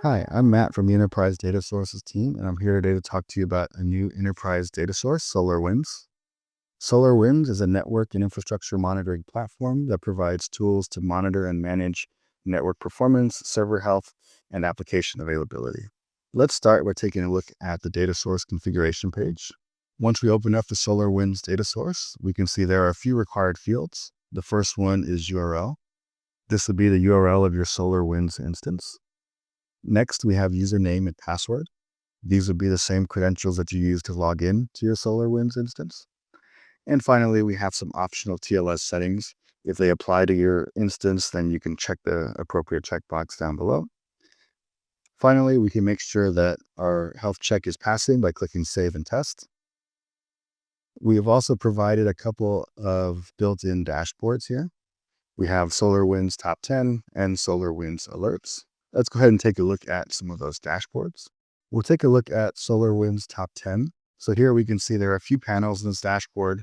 Hi, I'm Matt from the Enterprise Data Sources team, and I'm here today to talk to you about a new enterprise data source, SolarWinds. SolarWinds is a network and infrastructure monitoring platform that provides tools to monitor and manage network performance, server health, and application availability. Let's start by taking a look at the data source configuration page. Once we open up the SolarWinds data source, we can see there are a few required fields. The first one is URL. This would be the URL of your SolarWinds instance. Next, we have username and password. These would be the same credentials that you use to log in to your SolarWinds instance. And finally, we have some optional TLS settings. If they apply to your instance, then you can check the appropriate checkbox down below. Finally, we can make sure that our health check is passing by clicking Save and Test. We have also provided a couple of built-in dashboards here. We have SolarWinds Top 10 and SolarWinds Alerts. Let's go ahead and take a look at some of those dashboards. We'll take a look at SolarWinds Top 10. So here we can see there are a few panels in this dashboard.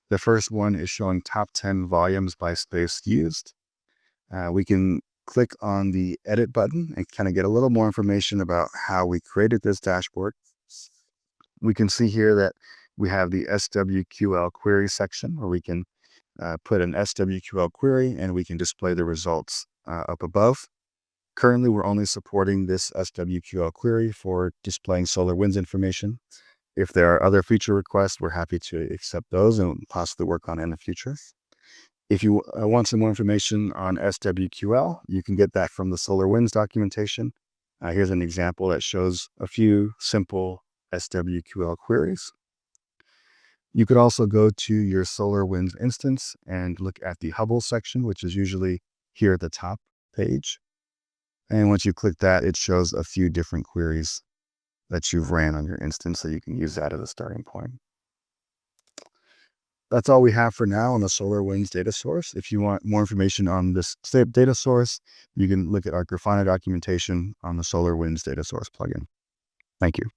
The first one is showing top 10 volumes by space used. We can click on the edit button and kind of get a little more information about how we created this dashboard. We can see here that we have the SWQL query section where we can put an SWQL query and we can display the results up above. Currently, we're only supporting this SWQL query for displaying SolarWinds information. If there are other feature requests, we're happy to accept those and possibly work on it in the future. If you want some more information on SWQL, you can get that from the SolarWinds documentation. Here's an example that shows a few simple SWQL queries. You could also go to your SolarWinds instance and look at the Hubble section, which is usually here at the top page. And once you click that, it shows a few different queries that you've ran on your instance, so you can use that as a starting point. That's all we have for now on the SolarWinds data source. If you want more information on this data source, you can look at our Grafana documentation on the SolarWinds data source plugin. Thank you.